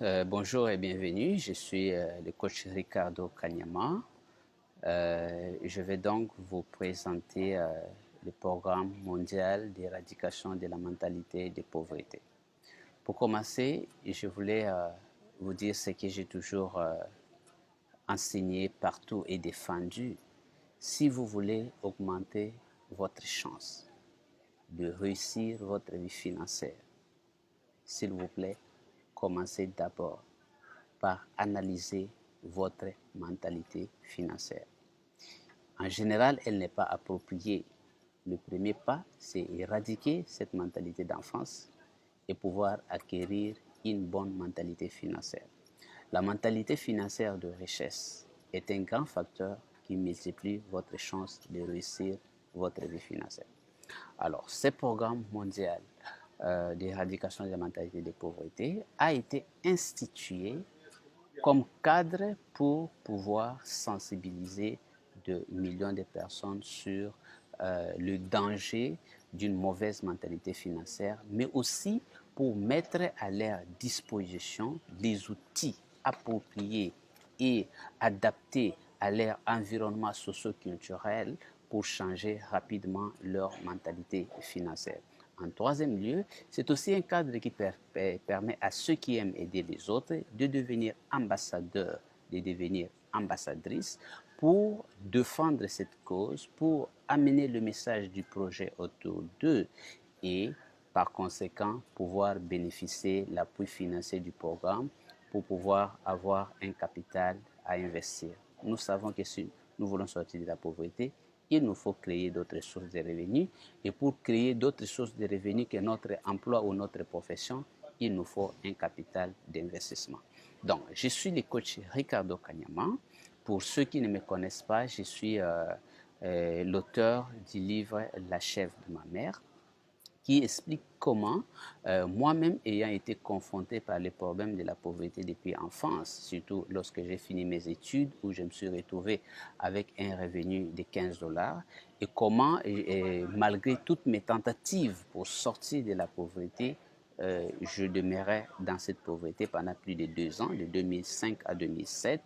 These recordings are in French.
Bonjour et bienvenue. Je suis le coach Ricardo Kanyama. Je vais donc vous présenter le programme mondial d'éradication de la mentalité de pauvreté. Pour commencer, je voulais vous dire ce que j'ai toujours enseigné partout et défendu. Si vous voulez augmenter votre chance de réussir votre vie financière, s'il vous plaît, commencez d'abord par analyser votre mentalité financière. En général, elle n'est pas appropriée. Le premier pas, c'est éradiquer cette mentalité d'enfance et pouvoir acquérir une bonne mentalité financière. La mentalité financière de richesse est un grand facteur qui multiplie votre chance de réussir votre vie financière. Alors, ce programme mondial d'éradication de la mentalité de pauvreté a été institué comme cadre pour pouvoir sensibiliser de millions de personnes sur le danger d'une mauvaise mentalité financière, mais aussi pour mettre à leur disposition les outils appropriés et adaptés à leur environnement socio-culturel pour changer rapidement leur mentalité financière. En troisième lieu, c'est aussi un cadre qui permet à ceux qui aiment aider les autres de devenir ambassadeurs, de devenir ambassadrices pour défendre cette cause, pour amener le message du projet autour d'eux et par conséquent pouvoir bénéficier de l'appui financier du programme pour pouvoir avoir un capital à investir. Nous savons que si nous voulons sortir de la pauvreté, il nous faut créer d'autres sources de revenus. Et pour créer d'autres sources de revenus que notre emploi ou notre profession, il nous faut un capital d'investissement. Donc, je suis le coach Ricardo Kanyama. Pour ceux qui ne me connaissent pas, je suis l'auteur du livre La chèvre de ma mère, qui explique comment moi-même ayant été confronté par les problèmes de la pauvreté depuis l'enfance, surtout lorsque j'ai fini mes études où je me suis retrouvé avec un revenu de 15 dollars, et comment, malgré toutes mes tentatives pour sortir de la pauvreté, je demeurais dans cette pauvreté pendant plus de 2 ans, de 2005 à 2007,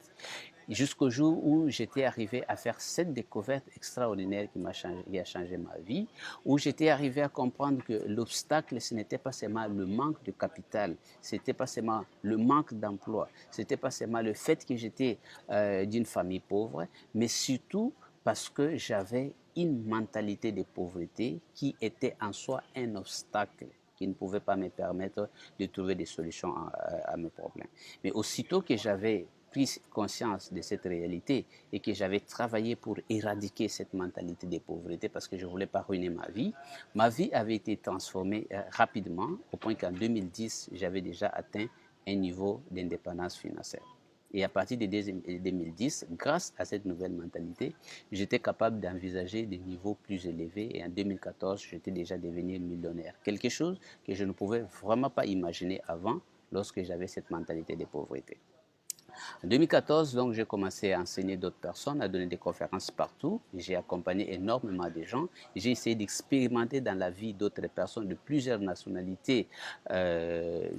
jusqu'au jour où j'étais arrivé à faire cette découverte extraordinaire qui a changé ma vie, où j'étais arrivé à comprendre que l'obstacle, ce n'était pas seulement le manque de capital, c'était pas seulement le manque d'emploi, c'était pas seulement le fait que j'étais d'une famille pauvre, mais surtout parce que j'avais une mentalité de pauvreté qui était en soi un obstacle qui ne pouvait pas me permettre de trouver des solutions à mes problèmes. Mais aussitôt que j'avais pris conscience de cette réalité et que j'avais travaillé pour éradiquer cette mentalité de pauvreté parce que je ne voulais pas ruiner ma vie avait été transformée rapidement au point qu'en 2010, j'avais déjà atteint un niveau d'indépendance financière. Et à partir de 2010, grâce à cette nouvelle mentalité, j'étais capable d'envisager des niveaux plus élevés. Et en 2014, j'étais déjà devenu millionnaire. Quelque chose que je ne pouvais vraiment pas imaginer avant lorsque j'avais cette mentalité de pauvreté. En 2014, donc, j'ai commencé à enseigner d'autres personnes, à donner des conférences partout. J'ai accompagné énormément de gens. J'ai essayé d'expérimenter dans la vie d'autres personnes de plusieurs nationalités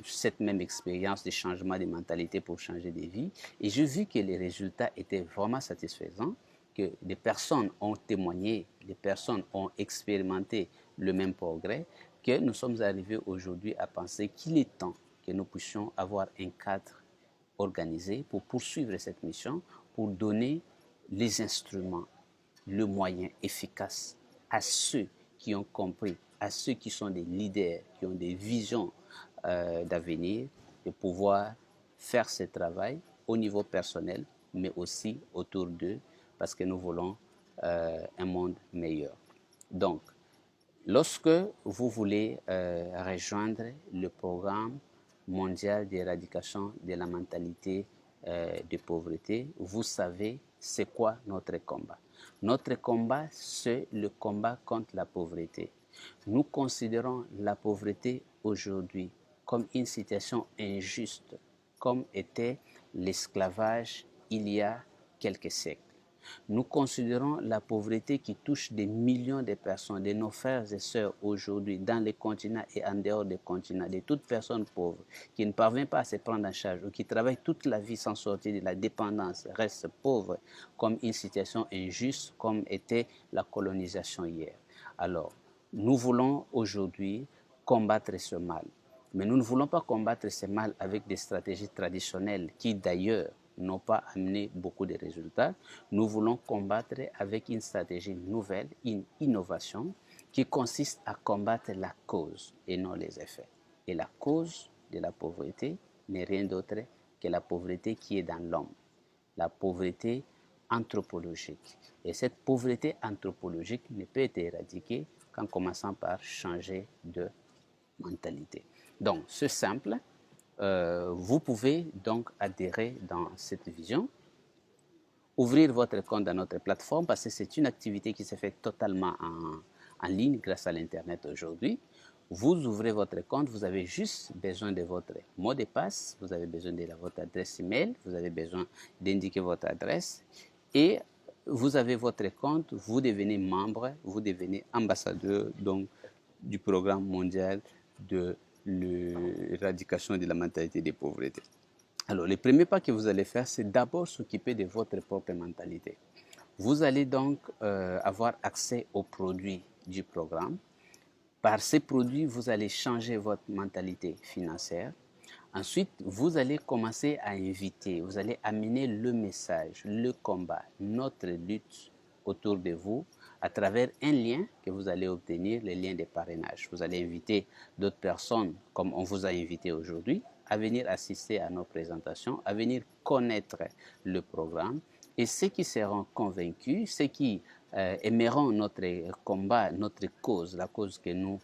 cette même expérience de changement de mentalité pour changer de vie. Et j'ai vu que les résultats étaient vraiment satisfaisants, que des personnes ont témoigné, des personnes ont expérimenté le même progrès, que nous sommes arrivés aujourd'hui à penser qu'il est temps que nous puissions avoir un cadre organisé pour poursuivre cette mission, pour donner les instruments, le moyen efficace à ceux qui ont compris, à ceux qui sont des leaders, qui ont des visions d'avenir, de pouvoir faire ce travail au niveau personnel, mais aussi autour d'eux, parce que nous voulons un monde meilleur. Donc, lorsque vous voulez rejoindre le programme mondial d'éradication de la mentalité de pauvreté, vous savez c'est quoi notre combat. Notre combat, c'est le combat contre la pauvreté. Nous considérons la pauvreté aujourd'hui comme une situation injuste, comme était l'esclavage il y a quelques siècles. Nous considérons la pauvreté qui touche des millions de personnes, de nos frères et sœurs aujourd'hui, dans les continents et en dehors des continents, de toute personne pauvre qui ne parvient pas à se prendre en charge ou qui travaille toute la vie sans sortir de la dépendance, reste pauvre, comme une situation injuste, comme était la colonisation hier. Alors, nous voulons aujourd'hui combattre ce mal. Mais nous ne voulons pas combattre ce mal avec des stratégies traditionnelles qui, d'ailleurs, n'ont pas amené beaucoup de résultats. Nous voulons combattre avec une stratégie nouvelle, une innovation qui consiste à combattre la cause et non les effets. Et la cause de la pauvreté n'est rien d'autre que la pauvreté qui est dans l'homme, la pauvreté anthropologique. Et cette pauvreté anthropologique ne peut être éradiquée qu'en commençant par changer de mentalité. Donc, c'est simple. Vous pouvez donc adhérer dans cette vision, ouvrir votre compte dans notre plateforme parce que c'est une activité qui se fait totalement en ligne grâce à l'Internet aujourd'hui. Vous ouvrez votre compte, vous avez juste besoin de votre mot de passe, vous avez besoin de votre adresse email, vous avez besoin d'indiquer votre adresse et vous avez votre compte, vous devenez membre, vous devenez ambassadeur donc, du programme mondial de l'éradication de la mentalité des pauvretés. Alors, le premier pas que vous allez faire, c'est d'abord s'occuper de votre propre mentalité. Vous allez donc avoir accès aux produits du programme. Par ces produits, vous allez changer votre mentalité financière. Ensuite, vous allez commencer à inviter, vous allez amener le message, le combat, notre lutte autour de vous à travers un lien que vous allez obtenir, le lien de parrainage. Vous allez inviter d'autres personnes, comme on vous a invité aujourd'hui, à venir assister à nos présentations, à venir connaître le programme. Et ceux qui seront convaincus, ceux qui aimeront notre combat, notre cause, la cause que nous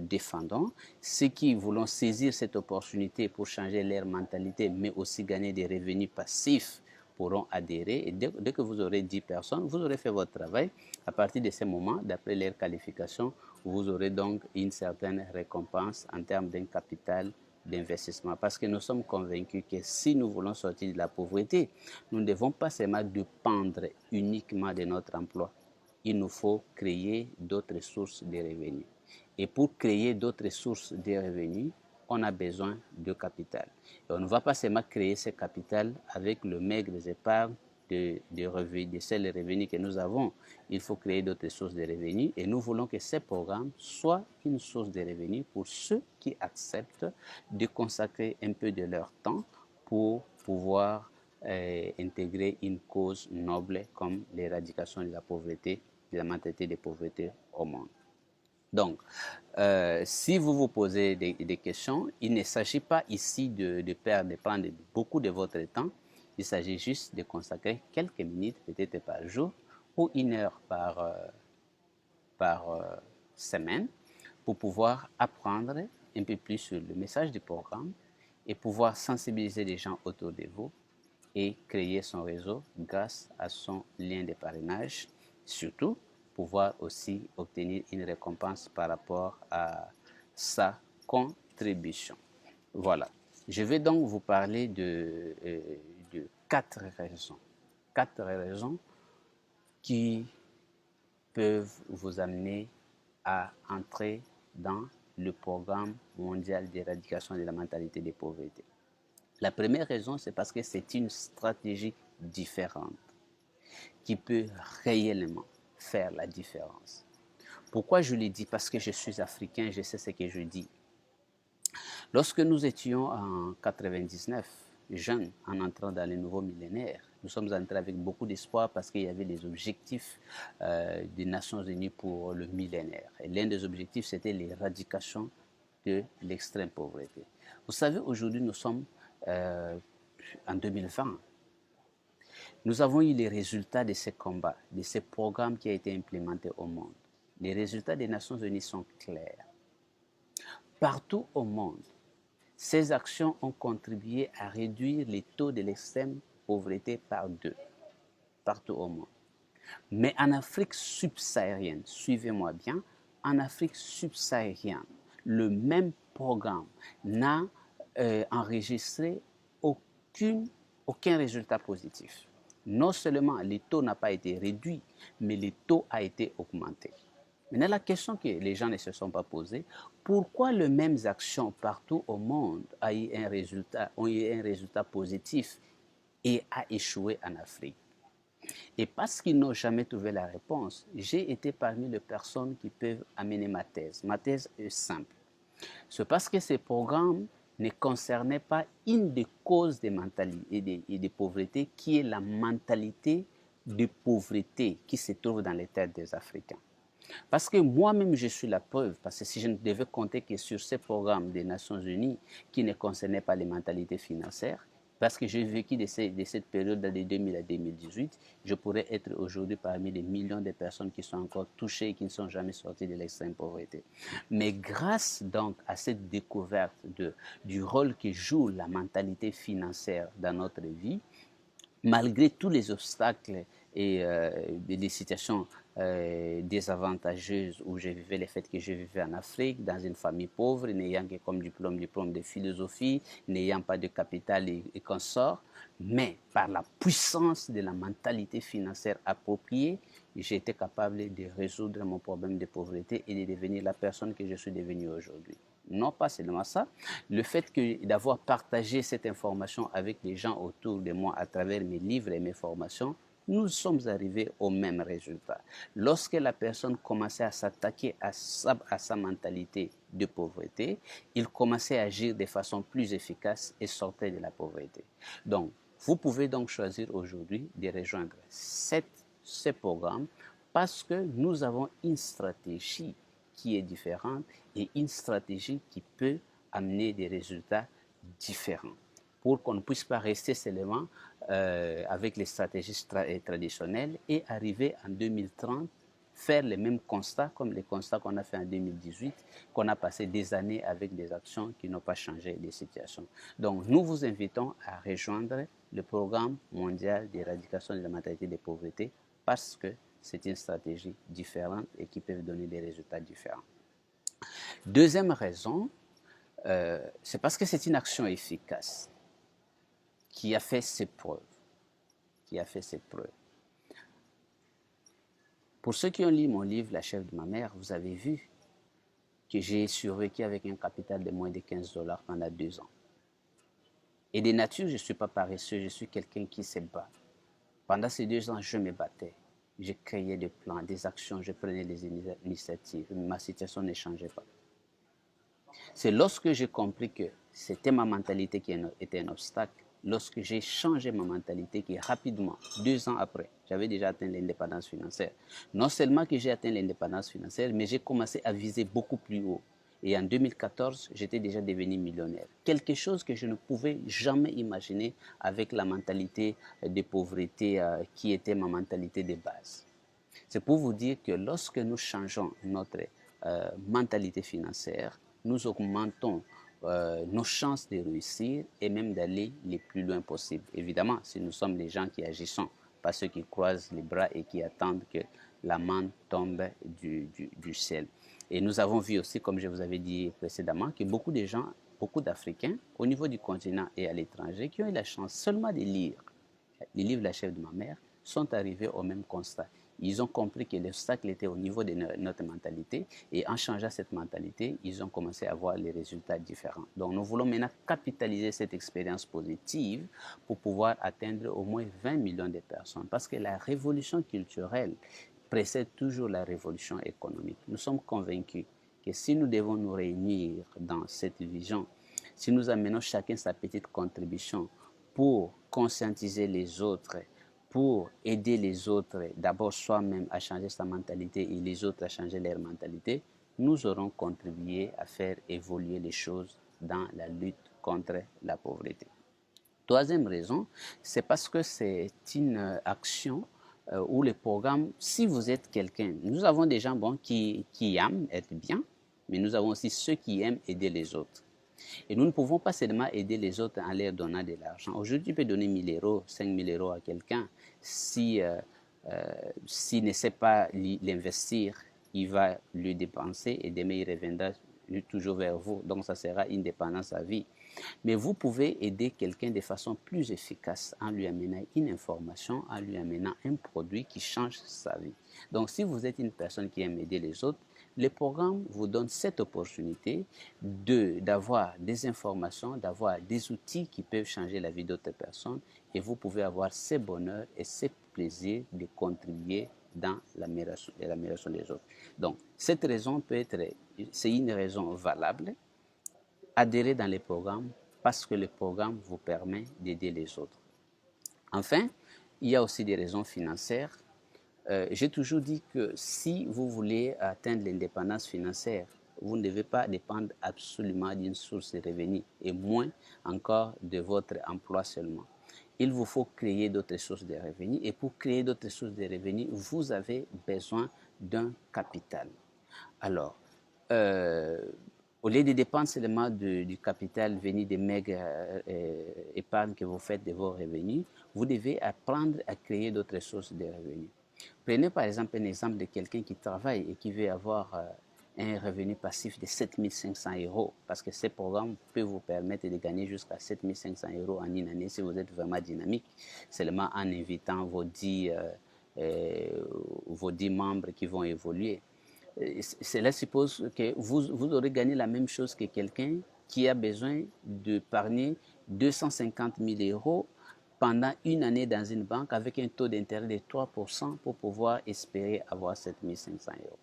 défendons, ceux qui voulons saisir cette opportunité pour changer leur mentalité, mais aussi gagner des revenus passifs, pourront adhérer. Et dès que vous aurez 10 personnes, vous aurez fait votre travail. À partir de ce moment, d'après leur qualification, vous aurez donc une certaine récompense en termes d'un capital d'investissement. Parce que nous sommes convaincus que si nous voulons sortir de la pauvreté, nous ne devons pas seulement dépendre uniquement de notre emploi. Il nous faut créer d'autres sources de revenus. Et pour créer d'autres sources de revenus, on a besoin de capital. Et on ne va pas seulement créer ce capital avec le maigre épargne de revenus, de seuls revenus que nous avons. Il faut créer d'autres sources de revenus et nous voulons que ces programmes soient une source de revenus pour ceux qui acceptent de consacrer un peu de leur temps pour pouvoir intégrer une cause noble comme l'éradication de la pauvreté, de la mentalité de pauvreté au monde. Donc, si vous vous posez des questions, il ne s'agit pas ici de prendre beaucoup de votre temps. Il s'agit juste de consacrer quelques minutes, peut-être par jour, ou une heure par semaine, pour pouvoir apprendre un peu plus sur le message du programme et pouvoir sensibiliser les gens autour de vous et créer son réseau grâce à son lien de parrainage. Surtout, pouvoir aussi obtenir une récompense par rapport à sa contribution. Voilà. Je vais donc vous parler de 4 raisons. 4 raisons qui peuvent vous amener à entrer dans le programme mondial d'éradication de la mentalité des pauvretés. La première raison, c'est parce que c'est une stratégie différente qui peut réellement faire la différence. Pourquoi je le dis? Parce que je suis africain, je sais ce que je dis. Lorsque nous étions en 99, jeunes, en entrant dans le nouveau millénaire, nous sommes entrés avec beaucoup d'espoir parce qu'il y avait des objectifs des Nations Unies pour le millénaire. Et l'un des objectifs, c'était l'éradication de l'extrême pauvreté. Vous savez, aujourd'hui, nous sommes en 2020. Nous avons eu les résultats de ces combats, de ces programmes qui ont été implémentés au monde. Les résultats des Nations Unies sont clairs. Partout au monde, ces actions ont contribué à réduire les taux de l'extrême pauvreté par 2, partout au monde. Mais en Afrique subsaharienne, suivez-moi bien, en Afrique subsaharienne, le même programme n'a enregistré aucun résultat positif. Non seulement le taux n'a pas été réduit, mais le taux a été augmenté. Maintenant, la question que les gens ne se sont pas posées, pourquoi les mêmes actions partout au monde ont eu un résultat positif et a échoué en Afrique? Et parce qu'ils n'ont jamais trouvé la réponse, j'ai été parmi les personnes qui peuvent amener ma thèse. Ma thèse est simple. C'est parce que ces programmes ne concernaient pas une des causes des mentalités et des pauvretés, qui est la mentalité de pauvreté qui se trouve dans les têtes des Africains. Parce que moi-même, je suis la preuve, parce que si je ne devais compter que sur ces programmes des Nations Unies qui ne concernaient pas les mentalités financières, parce que j'ai vécu de cette période de 2000 à 2018, je pourrais être aujourd'hui parmi les millions de personnes qui sont encore touchées et qui ne sont jamais sorties de l'extrême pauvreté. Mais grâce donc à cette découverte du rôle que joue la mentalité financière dans notre vie, malgré tous les obstacles et les situations désavantageuses où je vivais, le fait que je vivais en Afrique, dans une famille pauvre, n'ayant que comme diplôme de philosophie, n'ayant pas de capital et consort, mais par la puissance de la mentalité financière appropriée, j'ai été capable de résoudre mon problème de pauvreté et de devenir la personne que je suis devenue aujourd'hui. Non pas seulement ça, le fait d'avoir partagé cette information avec les gens autour de moi à travers mes livres et mes formations, nous sommes arrivés au même résultat. Lorsque la personne commençait à s'attaquer à sa mentalité de pauvreté, il commençait à agir de façon plus efficace et sortait de la pauvreté. Donc, vous pouvez donc choisir aujourd'hui de rejoindre ce programme parce que nous avons une stratégie qui est différente et une stratégie qui peut amener des résultats différents pour qu'on ne puisse pas rester seulement avec les stratégies traditionnelles et arriver en 2030 faire les mêmes constats comme les constats qu'on a fait en 2018, qu'on a passé des années avec des actions qui n'ont pas changé les situations. Donc, nous vous invitons à rejoindre le programme mondial d'éradication de la mentalité de pauvreté parce que c'est une stratégie différente et qui peut donner des résultats différents. Deuxième raison, c'est parce que c'est une action efficace qui a fait ses preuves. Pour ceux qui ont lu mon livre, La chèvre de ma mère, vous avez vu que j'ai survécu avec un capital de moins de 15 dollars pendant 2 ans. Et de nature, je ne suis pas paresseux, je suis quelqu'un qui se bat. Pendant ces 2 ans, je me battais. Je créais des plans, des actions, je prenais des initiatives. Ma situation ne changeait pas. C'est lorsque j'ai compris que c'était ma mentalité qui était un obstacle, lorsque j'ai changé ma mentalité, qui rapidement, 2 ans après, j'avais déjà atteint l'indépendance financière. Non seulement que j'ai atteint l'indépendance financière, mais j'ai commencé à viser beaucoup plus haut. Et en 2014, j'étais déjà devenu millionnaire. Quelque chose que je ne pouvais jamais imaginer avec la mentalité de pauvreté qui était ma mentalité de base. C'est pour vous dire que lorsque nous changeons notre mentalité financière, nous augmentons nos chances de réussir et même d'aller les plus loin possible. Évidemment, si nous sommes les gens qui agissons, pas ceux qui croisent les bras et qui attendent que la manne tombe du ciel. Et nous avons vu aussi, comme je vous avais dit précédemment, que beaucoup de gens, beaucoup d'Africains, au niveau du continent et à l'étranger, qui ont eu la chance seulement de lire les livres La chèvre de ma mère, sont arrivés au même constat. Ils ont compris que l'obstacle était au niveau de notre mentalité et en changeant cette mentalité, ils ont commencé à voir les résultats différents. Donc nous voulons maintenant capitaliser cette expérience positive pour pouvoir atteindre au moins 20 millions de personnes parce que la révolution culturelle précède toujours la révolution économique. Nous sommes convaincus que si nous devons nous réunir dans cette vision, si nous amenons chacun sa petite contribution pour conscientiser les autres, pour aider les autres, d'abord soi-même à changer sa mentalité et les autres à changer leur mentalité, nous aurons contribué à faire évoluer les choses dans la lutte contre la pauvreté. Troisième raison, c'est parce que c'est une action où le programme, si vous êtes quelqu'un, nous avons des gens qui aiment être bien, mais nous avons aussi ceux qui aiment aider les autres. Et nous ne pouvons pas seulement aider les autres en leur donnant de l'argent. Aujourd'hui, tu peux donner 1 000 euros, 5 000 euros à quelqu'un. S'il ne sait pas l'investir, il va le dépenser et demain il reviendra toujours vers vous. Donc, ça sera une dépendance à vie. Mais vous pouvez aider quelqu'un de façon plus efficace en lui amenant une information, en lui amenant un produit qui change sa vie. Donc, si vous êtes une personne qui aime aider les autres, le programme vous donne cette opportunité d'avoir des informations, d'avoir des outils qui peuvent changer la vie d'autres personnes et vous pouvez avoir ce bonheur et ce plaisir de contribuer dans l'amélioration des autres. Donc, cette raison peut être, c'est une raison valable. Adhérer dans les programmes parce que le programme vous permet d'aider les autres. Enfin, il y a aussi des raisons financières. J'ai toujours dit que si vous voulez atteindre l'indépendance financière, vous ne devez pas dépendre absolument d'une source de revenus et moins encore de votre emploi seulement. Il vous faut créer d'autres sources de revenus et pour créer d'autres sources de revenus, vous avez besoin d'un capital. Alors, au lieu de dépendre seulement du capital venu des maigres épargnes que vous faites de vos revenus, vous devez apprendre à créer d'autres sources de revenus. Prenez par exemple un exemple de quelqu'un qui travaille et qui veut avoir un revenu passif de 7 500 euros, parce que ce programme peut vous permettre de gagner jusqu'à 7 500 euros en une année si vous êtes vraiment dynamique, seulement en invitant vos 10 membres qui vont évoluer. Cela suppose que vous aurez gagné la même chose que quelqu'un qui a besoin d'épargner 250 000 euros pendant une année dans une banque avec un taux d'intérêt de 3% pour pouvoir espérer avoir 7 500 euros.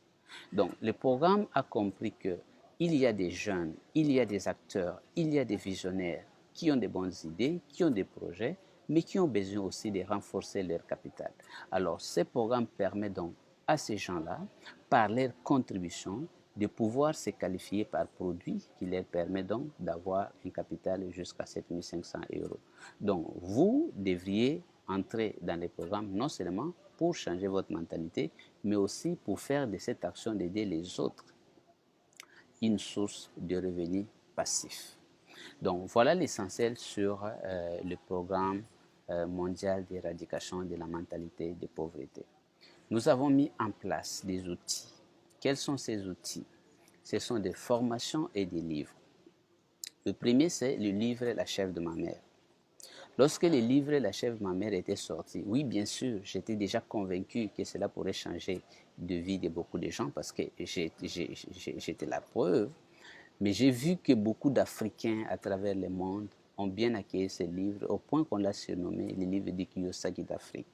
Donc, le programme a compris qu'il y a des jeunes, il y a des acteurs, il y a des visionnaires qui ont des bonnes idées, qui ont des projets, mais qui ont besoin aussi de renforcer leur capital. Alors, ce programme permet donc à ces gens-là, par leur contribution, de pouvoir se qualifier par produit qui leur permet donc d'avoir un capital jusqu'à 7 500 euros. Donc, vous devriez entrer dans les programmes non seulement pour changer votre mentalité, mais aussi pour faire de cette action d'aider les autres une source de revenus passifs. Donc, voilà l'essentiel sur le programme mondial d'éradication de la mentalité de pauvreté. Nous avons mis en place des outils. Quels sont ces outils? Ce sont des formations et des livres. Le premier, c'est le livre La chèvre de ma mère. Lorsque le livre La chèvre de ma mère était sorti, oui, bien sûr, j'étais déjà convaincu que cela pourrait changer de vie de beaucoup de gens parce que j'étais la preuve. Mais j'ai vu que beaucoup d'Africains à travers le monde ont bien accueilli ce livre au point qu'on l'a surnommé le livre de Kiyosaki d'Afrique.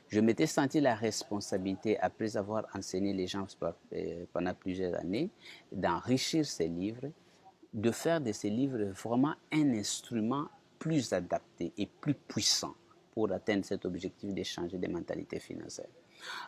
Je m'étais senti la responsabilité, après avoir enseigné les gens pendant plusieurs années, d'enrichir ces livres, de faire de ces livres vraiment un instrument plus adapté et plus puissant pour atteindre cet objectif de changer de mentalité financière.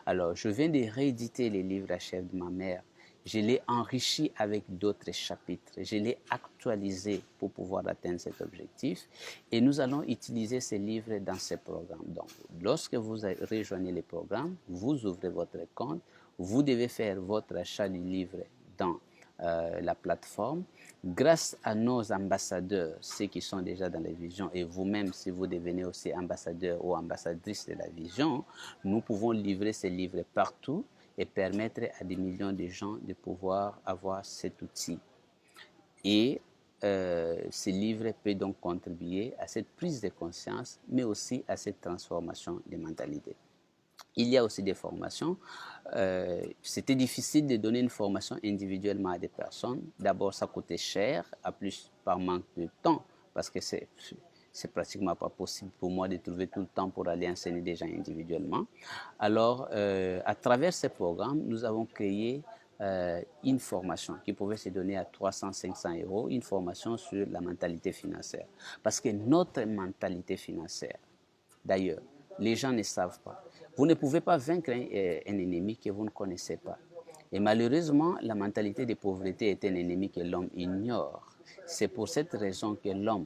Alors, je viens de rééditer les livres à chef de ma mère. Je l'ai enrichi avec d'autres chapitres. Je l'ai actualisé pour pouvoir atteindre cet objectif. Et nous allons utiliser ces livres dans ces programmes. Donc, lorsque vous rejoignez les programmes, vous ouvrez votre compte, vous devez faire votre achat du livre dans la plateforme. Grâce à nos ambassadeurs, ceux qui sont déjà dans la vision, et vous-même, si vous devenez aussi ambassadeur ou ambassadrice de la vision, nous pouvons livrer ces livres partout et permettre à des millions de gens de pouvoir avoir cet outil. Et ce livre peut donc contribuer à cette prise de conscience, mais aussi à cette transformation des mentalités. Il y a aussi des formations. C'était difficile de donner une formation individuellement à des personnes. D'abord, ça coûtait cher, à plus par manque de temps, parce que c'est pratiquement pas possible pour moi de trouver tout le temps pour aller enseigner des gens individuellement. Alors, à travers ces programmes, nous avons créé une formation qui pouvait se donner à 300-500 euros, une formation sur la mentalité financière. Parce que notre mentalité financière, d'ailleurs, les gens ne savent pas. Vous ne pouvez pas vaincre un ennemi que vous ne connaissez pas. Et malheureusement, la mentalité de pauvreté est un ennemi que l'homme ignore. C'est pour cette raison que l'homme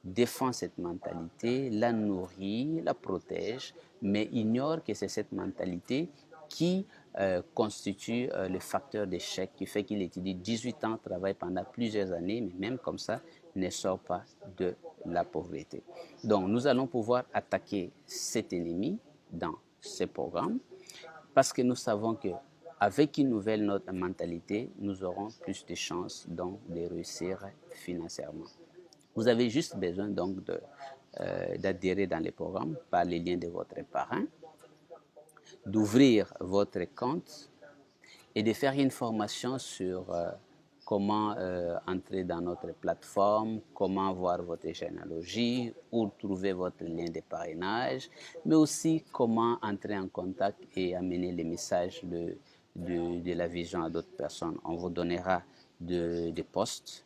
défend cette mentalité, la nourrit, la protège, mais ignore que c'est cette mentalité qui constitue le facteur d'échec qui fait qu'il étudie 18 ans, travaille pendant plusieurs années, mais même comme ça, ne sort pas de la pauvreté. Donc, nous allons pouvoir attaquer cet ennemi dans ce programme parce que nous savons que avec une nouvelle mentalité, nous aurons plus de chances donc de réussir financièrement. Vous avez juste besoin donc d'adhérer dans les programmes par les liens de votre parrain, d'ouvrir votre compte et de faire une formation sur comment entrer dans notre plateforme, comment voir votre généalogie, où trouver votre lien de parrainage, mais aussi comment entrer en contact et amener les messages de la vision à d'autres personnes. On vous donnera des posts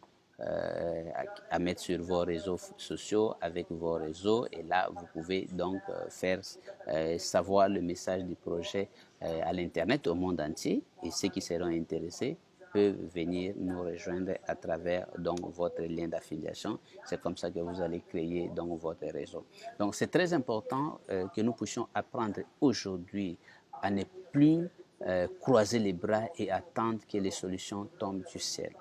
à mettre sur vos réseaux sociaux avec vos réseaux et là vous pouvez donc faire savoir le message du projet à l'internet au monde entier et ceux qui seront intéressés peuvent venir nous rejoindre à travers donc votre lien d'affiliation. C'est comme ça que vous allez créer donc votre réseau. Donc c'est très important que nous puissions apprendre aujourd'hui à ne plus croiser les bras et attendre que les solutions tombent du ciel.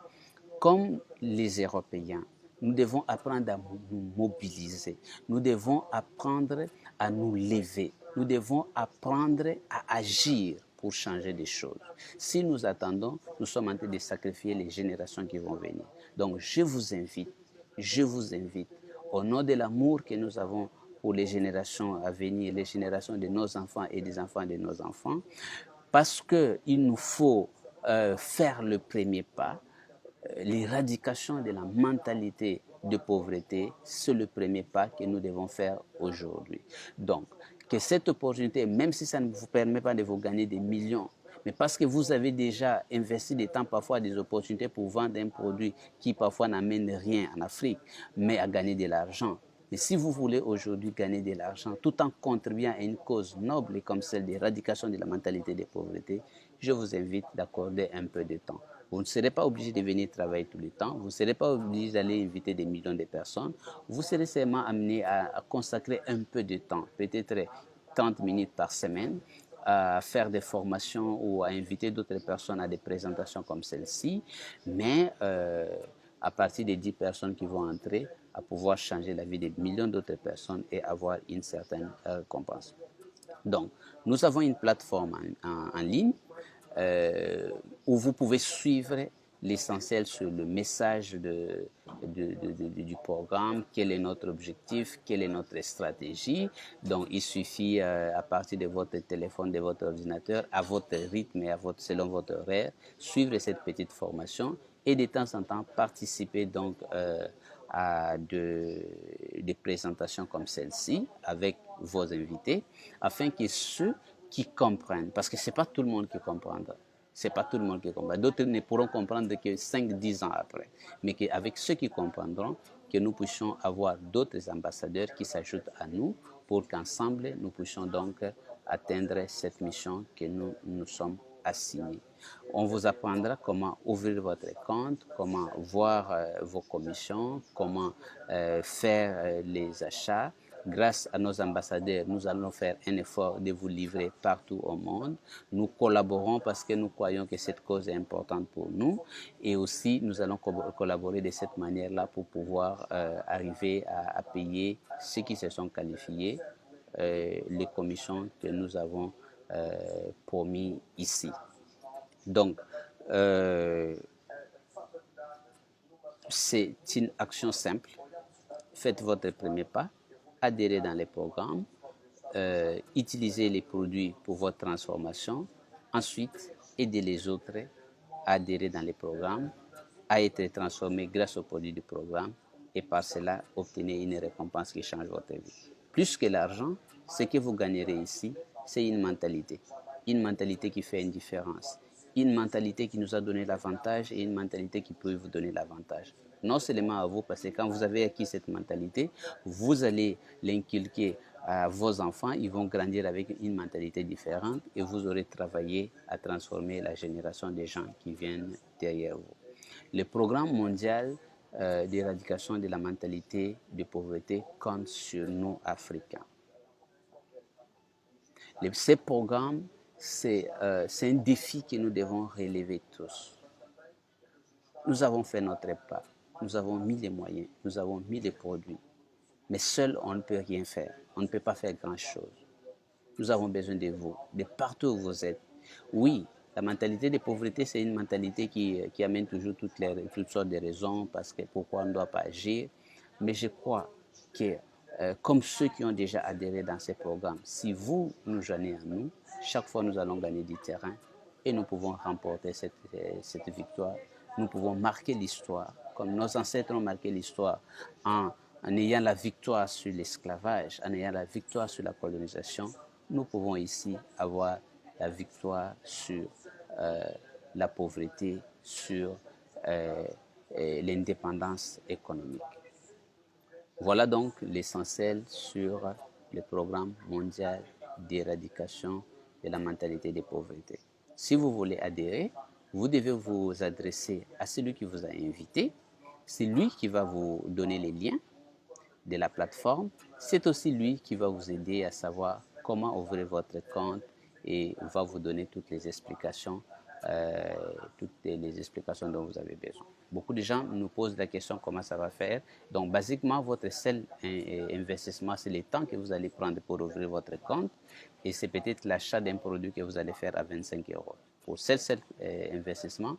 Comme les Européens, nous devons apprendre à nous mobiliser. Nous devons apprendre à nous lever. Nous devons apprendre à agir pour changer des choses. Si nous attendons, nous sommes en train de sacrifier les générations qui vont venir. Donc je vous invite, au nom de l'amour que nous avons pour les générations à venir, les générations de nos enfants et des enfants de nos enfants, parce qu'il nous faut faire le premier pas. L'éradication de la mentalité de pauvreté, c'est le premier pas que nous devons faire aujourd'hui. Donc, que cette opportunité, même si ça ne vous permet pas de vous gagner des millions, mais parce que vous avez déjà investi des temps, parfois des opportunités pour vendre un produit qui parfois n'amène rien en Afrique, mais à gagner de l'argent. Mais si vous voulez aujourd'hui gagner de l'argent tout en contribuant à une cause noble comme celle d'éradication de la mentalité de pauvreté, je vous invite d'accorder un peu de temps. Vous ne serez pas obligé de venir travailler tout le temps. Vous ne serez pas obligé d'aller inviter des millions de personnes. Vous serez seulement amené à consacrer un peu de temps, peut-être 30 minutes par semaine, à faire des formations ou à inviter d'autres personnes à des présentations comme celle-ci. Mais à partir des 10 personnes qui vont entrer, à pouvoir changer la vie de millions d'autres personnes et avoir une certaine récompense. Donc, nous avons une plateforme en ligne où vous pouvez suivre l'essentiel sur le message du programme, quel est notre objectif, quelle est notre stratégie. Donc, il suffit à partir de votre téléphone, de votre ordinateur, à votre rythme et selon votre horaire, suivre cette petite formation et de temps en temps participer donc à des présentations comme celle-ci avec vos invités, afin que ceux qui comprennent, parce que ce n'est pas tout le monde qui comprendra. C'est pas tout le monde qui comprend. D'autres ne pourront comprendre que 5-10 ans après. Mais qu'avec ceux qui comprendront, que nous puissions avoir d'autres ambassadeurs qui s'ajoutent à nous pour qu'ensemble, nous puissions donc atteindre cette mission que nous sommes assignés. On vous apprendra comment ouvrir votre compte, comment voir vos commissions, comment faire les achats. Grâce à nos ambassadeurs, nous allons faire un effort de vous livrer partout au monde. Nous collaborons parce que nous croyons que cette cause est importante pour nous et aussi nous allons collaborer de cette manière-là pour pouvoir arriver à payer ceux qui se sont qualifiés, les commissions que nous avons promis ici. Donc, c'est une action simple. Faites votre premier pas, adhérez dans les programmes, utilisez les produits pour votre transformation. Ensuite, aidez les autres à adhérer dans les programmes, à être transformés grâce aux produits du programme et par cela, obtenez une récompense qui change votre vie. Plus que l'argent, ce que vous gagnerez ici, c'est une mentalité qui fait une différence. Une mentalité qui nous a donné l'avantage et une mentalité qui peut vous donner l'avantage. Non seulement à vous, parce que quand vous avez acquis cette mentalité, vous allez l'inculquer à vos enfants, ils vont grandir avec une mentalité différente et vous aurez travaillé à transformer la génération des gens qui viennent derrière vous. Le programme mondial d'éradication de la mentalité de pauvreté compte sur nous, Africains. Ces programmes, c'est un défi que nous devons relever tous. Nous avons fait notre part, nous avons mis les moyens, nous avons mis les produits, mais seul on ne peut rien faire, on ne peut pas faire grand-chose. Nous avons besoin de vous, de partout où vous êtes. Oui, La mentalité de pauvreté, c'est une mentalité qui amène toujours toutes sortes de raisons parce que pourquoi on ne doit pas agir. Mais je crois que, comme ceux qui ont déjà adhéré dans ces programmes, si vous nous joignez à nous, chaque fois nous allons gagner du terrain et nous pouvons remporter cette victoire. Nous pouvons marquer l'histoire, comme nos ancêtres ont marqué l'histoire en ayant la victoire sur l'esclavage, en ayant la victoire sur la colonisation. Nous pouvons ici avoir la victoire sur euh, la pauvreté, sur euh, l'indépendance économique. Voilà donc l'essentiel sur le programme mondial d'éradication de la mentalité de pauvreté. Si vous voulez adhérer, vous devez vous adresser à celui qui vous a invité. C'est lui qui va vous donner les liens de la plateforme. C'est aussi lui qui va vous aider à savoir comment ouvrir votre compte et va vous donner toutes les explications dont vous avez besoin. Beaucoup de gens nous posent la question comment ça va faire. Donc, basiquement, votre seul investissement, c'est le temps que vous allez prendre pour ouvrir votre compte et c'est peut-être l'achat d'un produit que vous allez faire à 25 euros. Pour seul investissement,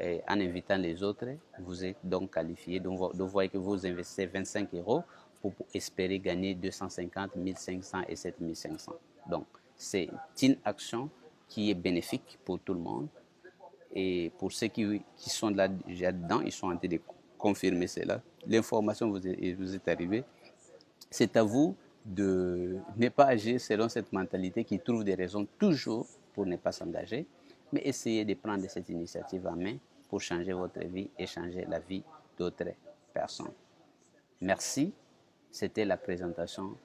en invitant les autres, vous êtes donc qualifié. Donc, vous voyez que vous investissez 25 euros pour espérer gagner 250, 1500 et 7500. Donc, c'est une action qui est bénéfique pour tout le monde. Et pour ceux qui sont là déjà dedans, ils sont en train de confirmer cela. L'information vous est arrivée. C'est à vous de ne pas agir selon cette mentalité qui trouve des raisons toujours pour ne pas s'engager, mais essayez de prendre cette initiative en main pour changer votre vie et changer la vie d'autres personnes. Merci. C'était la présentation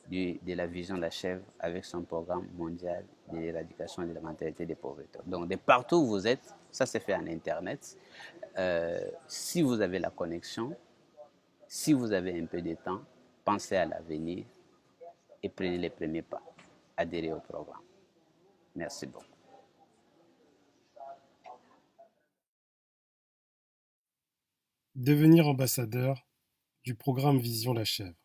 de la vision de la chèvre avec son programme mondial de l'éradication de la mentalité des pauvretés. Donc, de partout où vous êtes, ça s'est fait en Internet. Si vous avez la connexion, si vous avez un peu de temps, pensez à l'avenir et prenez les premiers pas. Adhérez au programme. Merci beaucoup. Devenir ambassadeur du programme Vision la Chèvre.